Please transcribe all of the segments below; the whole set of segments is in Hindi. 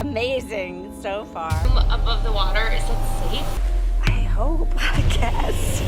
amazing so far. Above the water, is it safe? I hope, I guess.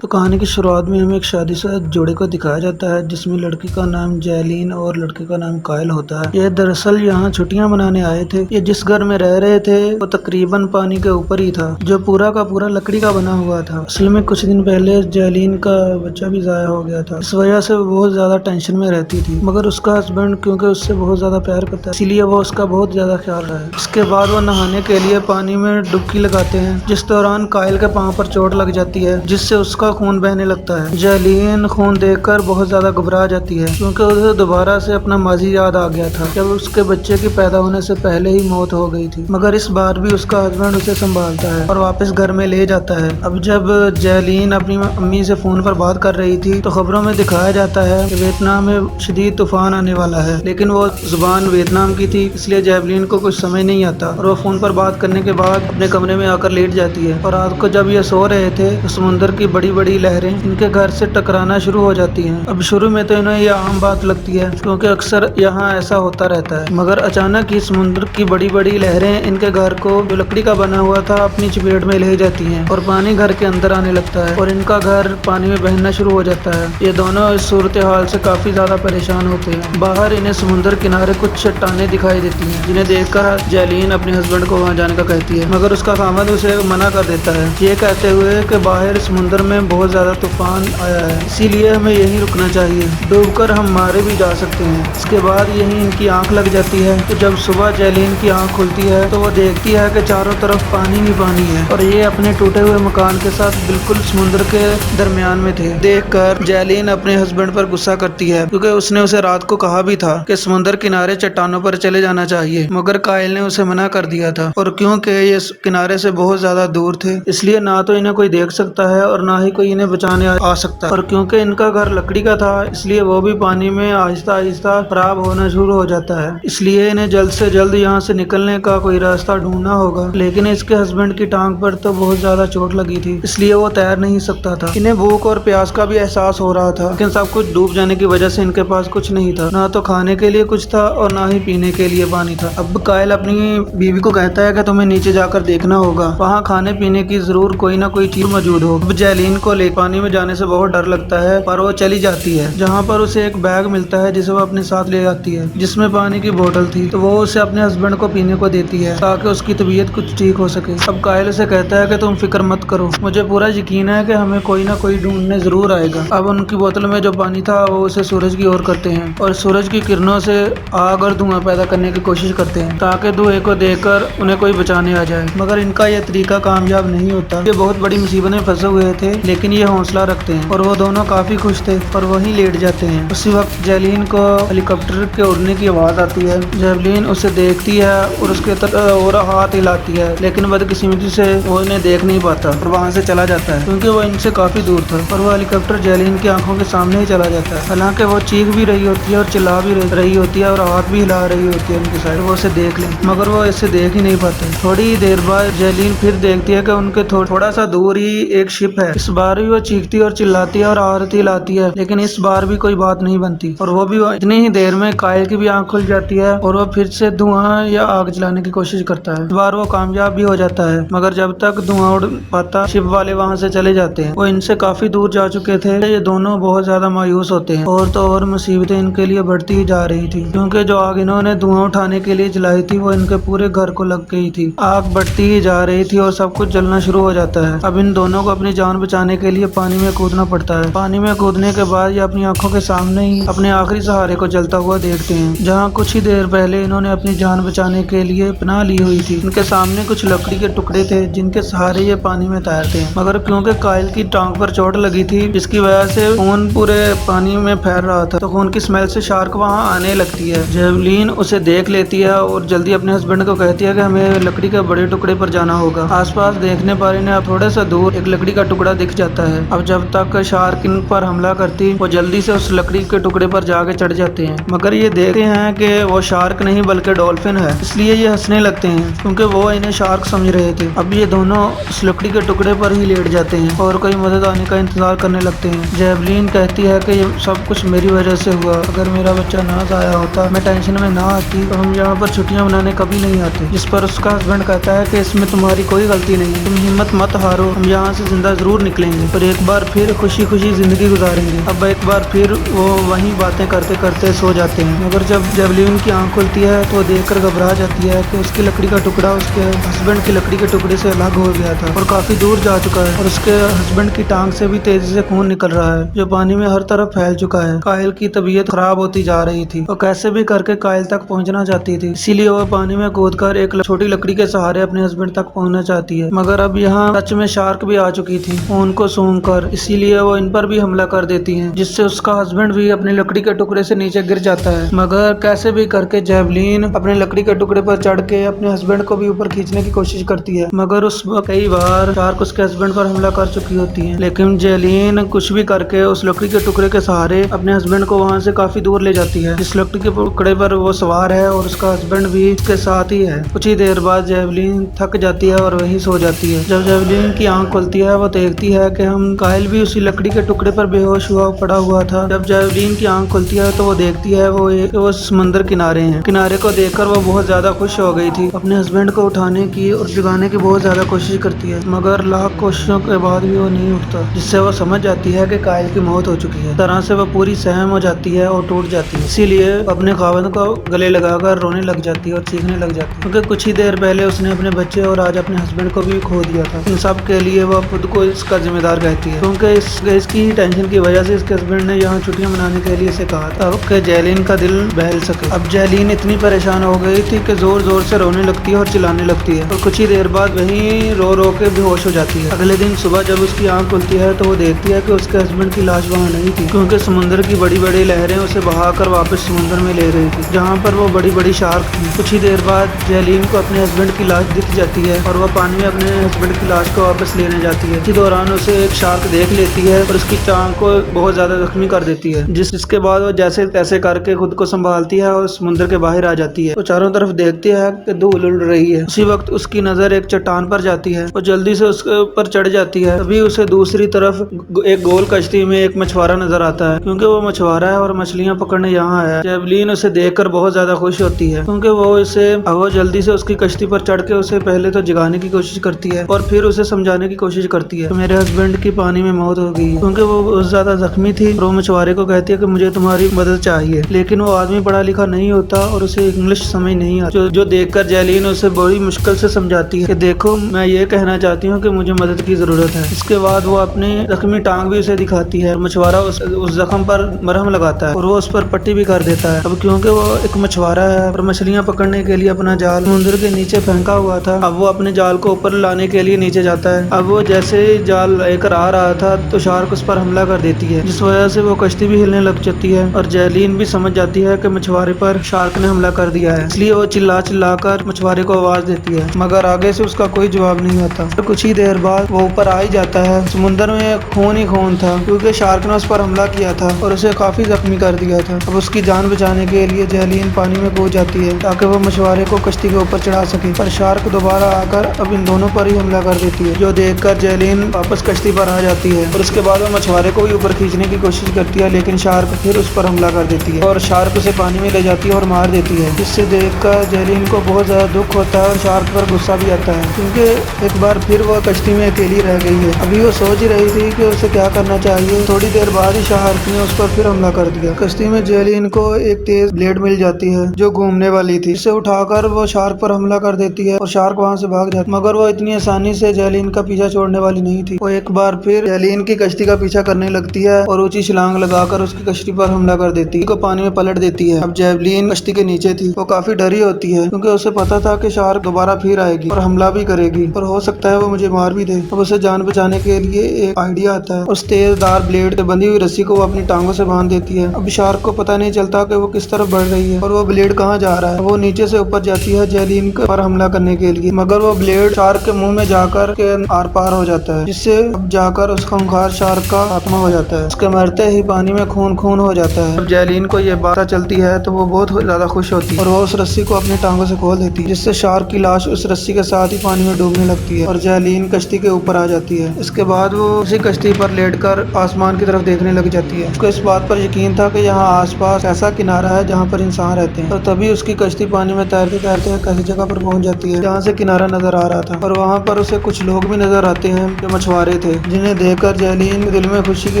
तो कहानी की शुरुआत में हमें एक शादीशुदा जोड़े को दिखाया जाता है जिसमें लड़की का नाम जैलीन और लड़के का नाम कायल होता है। ये दरअसल यहाँ छुट्टियां मनाने आए थे। ये जिस घर में रह रहे थे वो तकरीबन पानी के ऊपर ही था, जो पूरा का पूरा लकड़ी का बना हुआ था। असल में कुछ दिन पहले जैलीन का बच्चा भी जाया हो गया था। इस वजह से वो बहुत ज्यादा टेंशन में रहती थी, मगर उसका हस्बैंड क्योंकि उससे बहुत ज्यादा प्यार करता है इसीलिए वो उसका बहुत ज्यादा ख्याल रहा है। इसके बाद वो नहाने के लिए पानी में डुबकी लगाते हैं, जिस दौरान कायल के पाँव पर चोट लग जाती है जिससे उसका खून बहने लगता है। जैलीन खून देखकर बहुत ज्यादा घबरा जाती है क्योंकि उसे दोबारा से अपना माजी याद आ गया था जब उसके बच्चे की पैदा होने से पहले ही मौत हो गई थी। मगर इस बार भी उसका हस्बैंड उसे संभालता है और वापस घर में ले जाता है। अब जब जैलीन अपनी अम्मी से फोन पर बात कर रही थी तो खबरों में दिखाया जाता है कि वियतनाम में शदीद तूफान आने वाला है, लेकिन वो जुबान वियतनाम की थी इसलिए जैलीन को कुछ समझ नहीं आता और वो फोन पर बात करने के बाद अपने कमरे में आकर लेट जाती है। और रात को जब ये सो रहे थे तो समुद्र की बड़ी बड़ी लहरें इनके घर से टकराना शुरू हो जाती हैं। अब शुरू में तो इन्हें यह आम बात लगती है क्योंकि अक्सर यहाँ ऐसा होता रहता है, मगर अचानक ही समुद्र की बड़ी बड़ी लहरें इनके घर को जो लकड़ी का बना हुआ था अपनी चपेट में ले जाती हैं और पानी घर के अंदर आने लगता है और इनका घर पानी में बहना शुरू हो जाता है। ये दोनों इस सूरत हाल से काफी ज्यादा परेशान होते हैं। बाहर इन्हें समुद्र किनारे कुछ चट्टानें दिखाई देती हैं जिन्हें देखकर जैलीन अपने हस्बैंड को वहाँ जाने का कहती है, मगर उसका खामद उसे मना कर देता है, ये कहते हुए कि बाहर समुद्र में बहुत ज्यादा तूफान आया है इसीलिए हमें यहीं रुकना चाहिए, डूबकर हम मारे भी जा सकते हैं। इसके बाद यहीं इनकी आंख लग जाती है। तो जब सुबह जैलीन की आंख खुलती है तो वो देखती है कि चारों तरफ पानी ही पानी है और ये अपने टूटे हुए मकान के साथ बिल्कुल समुद्र के दरमियान में थे। देखकर जैलीन अपने हस्बैंड पर गुस्सा करती है क्योंकि उसने उसे रात को कहा भी था कि समुद्र किनारे चट्टानों पर चले जाना चाहिए, मगर कायल ने उसे मना कर दिया था और क्योंकि ये किनारे से बहुत ज्यादा दूर थे इसलिए ना तो इन्हें कोई देख सकता है और ना ही कोई इन्हें बचाने आ सकता है। और क्योंकि इनका घर लकड़ी का था इसलिए वो भी पानी में आहिस्ता आहिस्ता खराब होना शुरू हो जाता है, इसलिए इन्हें जल्द से जल्द यहाँ से निकलने का कोई रास्ता ढूंढना होगा। लेकिन इसके हस्बैंड की टांग पर तो बहुत ज्यादा चोट लगी थी इसलिए वो तैर नहीं सकता था। इन्हें भूख और प्यास का भी एहसास हो रहा था, लेकिन सब कुछ डूब जाने की वजह से इनके पास कुछ नहीं था, ना तो खाने के लिए कुछ था और ना ही पीने के लिए पानी था। अब कायल अपनी बीवी को कहता है कि तुम्हें नीचे जाकर देखना होगा, वहाँ खाने पीने की जरूर कोई ना कोई चीज मौजूद हो। अब जैलीन को ले पानी में जाने से बहुत डर लगता है पर वो चली जाती है, जहाँ पर उसे एक बैग मिलता है जिसे वो अपने साथ ले जाती है जिसमें पानी की बोतल थी। तो वो उसे अपने हस्बैंड को पीने को देती है ताकि उसकी तबीयत कुछ ठीक हो सके। अब कायल उसे कहता है कि तुम फिक्र मत करो, मुझे पूरा यकीन है कि हमें कोई ना कोई ढूंढने जरूर आएगा। अब उनकी बोतल में जो पानी था वो उसे सूरज की ओर करते हैं और सूरज की किरणों से आग और धुआं पैदा करने की कोशिश करते हैं ताकि धुएं को देखकर उन्हें कोई बचाने आ जाए, मगर इनका यह तरीका कामयाब नहीं होता। ये बहुत बड़ी मुसीबत में फंसे हुए थे लेकिन ये हौसला रखते हैं और वो दोनों काफी खुश थे और वहीं लेट जाते हैं। उसी वक्त जैलीन को हेलीकॉप्टर के उड़ने की आवाज आती है। जैलीन उसे देखती है और उसके और हाथ हिलाती है, लेकिन बदकिस्मती से वो इन्हें देख नहीं पाता और वहाँ से चला जाता है क्योंकि वो इनसे काफी दूर था और वो हेलीकॉप्टर जैलीन की आंखों के सामने ही चला जाता है। हालांकि वो चीख भी रही होती है और चिल्ला भी रही होती है और हाथ भी हिला रही होती है उनकी साइड, वो उसे देख ले, मगर वो इसे देख ही नहीं पाते। थोड़ी देर बाद जैलीन फिर देखती है कि उनके थोड़ा सा दूर ही एक शिप है। इस बार भी वो चीखती और चिल्लाती है और आरती हिलाती है, लेकिन इस बार भी कोई बात नहीं बनती और वो भी इतनी ही देर में कायल की भी आंख खुल जाती है और वो फिर से धुआं या आग जलाने की कोशिश करता है। इस बार वो कामयाब भी हो जाता है, मगर जब तक धुआं उड़ पाता शिप वाले वहाँ से चले जाते हैं। वो इनसे काफी दूर जा चुके थे। ये दोनों बहुत ज्यादा मायूस होते हैं और तो और मुसीबतें इनके लिए बढ़ती ही जा रही थी क्योंकि जो आग इन्होंने धुआं उठाने के लिए जलाई थी वो इनके पूरे घर को लग गई थी। आग बढ़ती ही जा रही थी और सब कुछ जलना शुरू हो जाता है। अब इन दोनों को अपनी जान बचाने के लिए पानी में कूदना पड़ता है। पानी में कूदने के बाद ये अपनी आंखों के सामने ही अपने आखिरी सहारे को जलता हुआ देखते हैं, जहाँ कुछ ही देर पहले इन्होंने अपनी जान बचाने के लिए पनाह ली हुई थी। इनके सामने कुछ लकड़ी के टुकड़े थे जिनके सहारे ये पानी में तैरते हैं, मगर क्योंकि कायल की टांग पर चोट लगी थी जिसकी वजह से खून पूरे पानी में फैल रहा था तो खून की स्मेल से शार्क वहाँ आने लगती है। जैलीन उसे देख लेती है और जल्दी अपने हस्बैंड को कहती है कि हमें लकड़ी के बड़े टुकड़े पर जाना होगा। आसपास देखने पर इन्हें थोड़ा सा दूर एक लकड़ी का टुकड़ा दिख जाता जाता है। अब जब तक शार्क इन पर हमला करती वो जल्दी से उस लकड़ी के टुकड़े पर जाके चढ़ जाते हैं, मगर ये देखते हैं कि वो शार्क नहीं बल्कि डॉल्फिन है, इसलिए ये हंसने लगते हैं क्योंकि वो इन्हें शार्क समझ रहे थे। अब ये दोनों उस लकड़ी के टुकड़े पर ही लेट जाते हैं और कोई मदद आने का इंतजार करने लगते हैं। जेवलिन कहती है कि ये सब कुछ मेरी वजह से हुआ, अगर मेरा बच्चा ना आया होता, मैं टेंशन में ना आती तो हम यहाँ पर छुट्टियां मनाने कभी नहीं आते। जिस पर उसका हस्बैंड कहता है कि इसमें तुम्हारी कोई गलती नहीं है, तुम हिम्मत मत हारो, हम यहाँ से जिंदा जरूर निकलेंगे और एक बार फिर खुशी खुशी जिंदगी गुजारेंगे। अब एक बार फिर वो वहीं बातें करते करते सो जाते हैं, मगर जब जेवलिन की आंख खुलती है तो वो देखकर घबरा जाती है कि उसकी लकड़ी का टुकड़ा उसके हस्बैंड की लकड़ी के टुकड़े से अलग हो गया था और काफी दूर जा चुका है और उसके हस्बैंड की टांग से भी तेजी से खून निकल रहा है जो पानी में हर तरफ फैल चुका है। कायल की तबीयत खराब होती जा रही थी, वो कैसे भी करके कायल तक पहुंचना चाहती थी, इसीलिए वो पानी में कूदकर एक छोटी लकड़ी के सहारे अपने हस्बैंड तक पहुंचना चाहती है। मगर अब यहाँ सच में शार्क भी आ चुकी थी उनको सूंघकर, इसीलिए वो इन पर भी हमला कर देती है, जिससे उसका हस्बैंड भी अपनी लकड़ी के टुकड़े से नीचे गिर जाता है। मगर कैसे भी करके जेवलिन अपने लकड़ी के टुकड़े पर चढ़ के अपने हस्बैंड को भी ऊपर खींचने की कोशिश करती है, मगर उस वक्त कई बार शार्क उसके हस्बैंड पर हमला कर चुकी होती है। लेकिन जेवलिन कुछ भी करके उस लकड़ी के टुकड़े के सहारे अपने हस्बैंड को वहां से काफी दूर ले जाती है। इस लकड़ी के टुकड़े पर वो सवार है और उसका हस्बैंड भी उसके साथ ही है। कुछ ही देर बाद जेवलिन थक जाती है और वहीं सो जाती है। जब जेवलिन की आंख खुलती है वो देखती है कि हम कायल भी उसी लकड़ी के टुकड़े पर बेहोश हुआ पड़ा हुआ था। जब जेवलिन की आंख खुलती है तो वो देखती है वो समंदर किनारे हैं। किनारे को देखकर वो बहुत ज्यादा खुश हो गई थी, अपने हस्बैंड को उठाने की और जगाने की बहुत ज्यादा कोशिश करती है, मगर लाख कोशिशों के बाद भी वो नहीं उठता, जिससे वो समझ जाती है कि कायल की मौत हो चुकी है। तरह से वो पूरी सहम हो जाती है और टूट जाती है, इसीलिए अपने खावंद को गले लगाकर रोने लग जाती है और चीखने लग जाती है, क्योंकि कुछ ही देर पहले उसने अपने बच्चे और आज अपने हस्बैंड को भी खो दिया था। इन सब के लिए वो खुद को इसका जिम्मेदार कहती है, क्योंकि इसकी टेंशन की वजह से इसके हस्बैंड ने यहाँ छुट्टियां मनाने के लिए इसे कहा था कि जेवलिन का दिल बहल सके। अब जेवलिन इतनी परेशान हो गई थी कि जोर जोर से रोने लगती है और चिल्लाने लगती है और कुछ ही देर बाद वहीं रो रो के बेहोश हो जाती है। अगले दिन सुबह जब उसकी आंख खुलती है तो वो देखती है कि उसके हस्बैंड की लाश वहाँ नहीं थी, क्योंकि समुद्र की बड़ी बड़ी लहरें उसे बहाकर वापस समुद्र में ले रही थी, जहाँ पर वो बड़ी बड़ी शार्क थी। कुछ ही देर बाद जेवलिन को अपने हस्बैंड की लाश दिख जाती है और वह पानी में अपने हस्बैंड की लाश को वापस लेने जाती है। इसी दौरान उसे एक शार्क देख लेती है और उसकी टांग को बहुत ज्यादा जख्मी कर देती है, जिसके बाद वो जैसे तैसे करके खुद को संभालती है और समुद्र के बाहर आ जाती है। वो चारों तरफ देखती है कि धूल उड़ रही है। उसी वक्त उसकी नजर एक चट्टान पर जाती है, वो जल्दी से उसके ऊपर चढ़ जाती है। तभी उसे दूसरी तरफ एक गोल कश्ती में एक मछुआरा नजर आता है, क्योंकि वो मछुआरा है और मछलियां पकड़ने यहाँ आया है। जेवलिन उसे देखकर बहुत ज्यादा खुश होती है, क्योंकि वो जल्दी से उसकी कश्ती पर चढ़ के उसे पहले तो जगाने की कोशिश करती है और फिर उसे समझाने की कोशिश करती है कि मेरे हस्बैंड की पानी में मौत हो गई है, क्योंकि वो बहुत ज्यादा जख्मी थी। और वो मछुआरे को कहती है कि मुझे तुम्हारी मदद चाहिए, लेकिन वो आदमी पढ़ा लिखा नहीं होता और उसे इंग्लिश समझ नहीं आता, जो देखकर जेवलिन उसे बड़ी मुश्किल से समझाती है कि देखो मैं ये कहना चाहती हूँ कि मुझे मदद की जरूरत है। इसके बाद वो अपनी जख्मी टांग भी उसे दिखाती है। मछुआरा उस जख्म पर मरहम लगाता है और वो उस पर पट्टी भी कर देता है। अब क्योंकि वो एक मछुआरा है और मछलियां पकड़ने के लिए अपना जाल समुद्र के नीचे फेंका हुआ था, अब वो अपने जाल को ऊपर लाने के लिए नीचे जाता है। अब वो जैसे ही जाल लेकर आ रहा था तो शार्क उस पर हमला कर देती है, जिस वजह से वो कश्ती भी हिलने लग जाती है और जेवलिन भी समझ जाती है कि मछुआरे पर शार्क ने हमला कर दिया है, इसलिए वो चिल्ला कर मछुआरे को आवाज देती है, मगर आगे से उसका कोई जवाब नहीं आता। तो कुछ ही देर बाद वो ऊपर आ ही जाता है। समुद्र में खून ही खून था, क्योंकि शार्क ने उस पर हमला किया था और उसे काफी जख्मी कर दिया था। अब उसकी जान बचाने के लिए जेवलिन पानी में कूद जाती है ताकि वो मछुआरे को कश्ती के ऊपर चढ़ा सके, पर शार्क दोबारा आकर अब इन दोनों पर ही हमला कर देती है, जो देखकर जेवलिन वापस कश्ती पर आ जाती है और उसके बाद वो मछुआरे को भी ऊपर खींचने की कोशिश करती है, लेकिन शार्क फिर उस पर हमला कर देती है और शार्क उसे पानी में ले जाती है और मार देती है, जिससे देखकर जेवलिन को बहुत ज्यादा दुख होता है और शार्क पर गुस्सा भी आता है, क्योंकि एक बार फिर वह कश्ती में अकेली रह गई है। अभी वो सोच ही रही थी कि उसे क्या करना चाहिए, थोड़ी देर बाद ही शार्क ने उस पर फिर हमला कर दिया। कश्ती में जेवलिन को एक तेज ब्लेड मिल जाती है जो घूमने वाली थी, इसे उठाकर वो शार्क पर हमला कर देती है और शार्क वहां से भाग जाता है, मगर वो इतनी आसानी से जेवलिन का पीछा छोड़ने वाली नहीं थी। वो एक बार फिर जेवलिन की कश्ती का पीछा करने लगती है और ऊंची छलांग लगाकर उसकी कश्ती पर हमला कर देती है, को पानी में पलट देती है। अब जेवलिन कश्ती के नीचे थी, वो काफी डरी होती है, क्योंकि उसे पता था कि शार्क दोबारा फिर आएगी और हमला भी करेगी और हो सकता है वो मुझे मार भी दे। अब उसे जान बचाने के लिए एक आइडिया आता है। उस तेजदार ब्लेड से बंधी हुई रस्सी को वो अपनी टांगों से बांध देती है। अब शार्क को पता नहीं चलता कि वो किस तरफ बढ़ रही है और वो ब्लेड कहाँ जा रहा है। वो नीचे से ऊपर जाती है जेवलिन पर हमला करने के लिए, मगर वो ब्लेड शार्क के मुंह में जाकर के आर पार हो जाता है, जिससे अब तब जाकर उस खूंखार शार्क का खात्मा हो जाता है। उसके मरते ही पानी में खून खून हो जाता है। जब जैलीन को ये बात चलती है तो वो बहुत ज्यादा खुश होती है और वो उस रस्सी को अपनी टांगों से खोल देती है, जिससे शार्क की लाश उस रस्सी के साथ ही पानी में डूबने लगती है और जैलीन कश्ती के ऊपर आ जाती है। इसके बाद वो उसी कश्ती पर लेटकर आसमान की तरफ देखने लग जाती है। उसको इस बात पर यकीन था कि यहाँ आसपास ऐसा किनारा है जहाँ पर इंसान रहते हैं। तो तभी उसकी कश्ती पानी में तैरते तैरते एक ऐसी जगह पर पहुंच जाती है जहाँ से किनारा नजर आ रहा था और वहाँ पर उसे कुछ लोग भी नजर आते हैं जो मछुआरे थे, जिन्हें देखकर जैलीन के दिल में खुशी की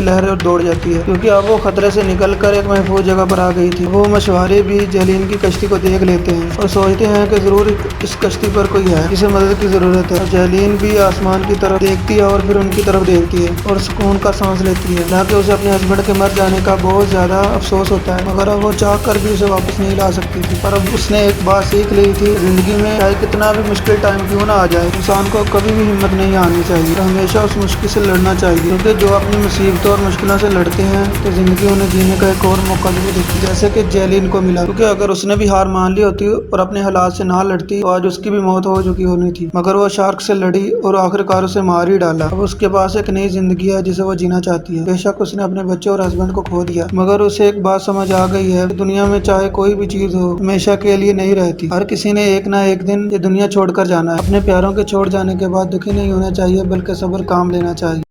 लहर दौड़ जाती है, क्योंकि अब वो खतरे से निकलकर एक महफूज जगह पर आ गई थी। वो मछुआरे भी जैलीन की कश्ती को देख लेते हैं और सोचते हैं कि जरूर इस कश्ती पर कोई है जिसे मदद की जरूरत है। और जैलीन भी आसमान की तरफ देखती है और फिर उनकी तरफ देखती है और सुकून का सांस लेती है। हालांकि उसे अपने हस्बैंड के मर जाने का बहुत ज्यादा अफसोस होता है, मगर अब वो चाह कर भी उसे वापस नहीं ला सकती थी। पर अब उसने एक बात सीख ली थी, जिंदगी में चाहे कितना भी मुश्किल टाइम क्यों ना आ जाए, इंसान को कभी भी हिम्मत नहीं आनी चाहिए, तो हमेशा उस मुश्किल से लड़ना चाहिए, क्योंकि जो अपनी मुसीबतों और मुश्किलों से लड़ते हैं तो जिंदगी उन्हें जीने का एक और मौका भी देती है, जैसे कि जैलीन को मिला। क्योंकि अगर उसने भी हार मान ली होती और अपने हालात से ना लड़ती तो आज उसकी भी मौत हो चुकी होनी थी, मगर वो शार्क से लड़ी और आखिरकार उसे मार ही डाला। अब उसके पास एक नई जिंदगी है जिसे वो जीना चाहती है। बेशक उसने अपने बच्चे और हस्बैंड को खो दिया, मगर उसे एक बात समझ आ गई है, दुनिया में चाहे कोई भी चीज हो हमेशा के लिए नहीं रहती। हर किसी ने एक ना एक दिन ये दुनिया छोड़कर जाना है। अपने प्यारों के छोड़ जाने के बाद दुखी नहीं होना चाहिए, बल्कि सब्र काम लेना चाहिए।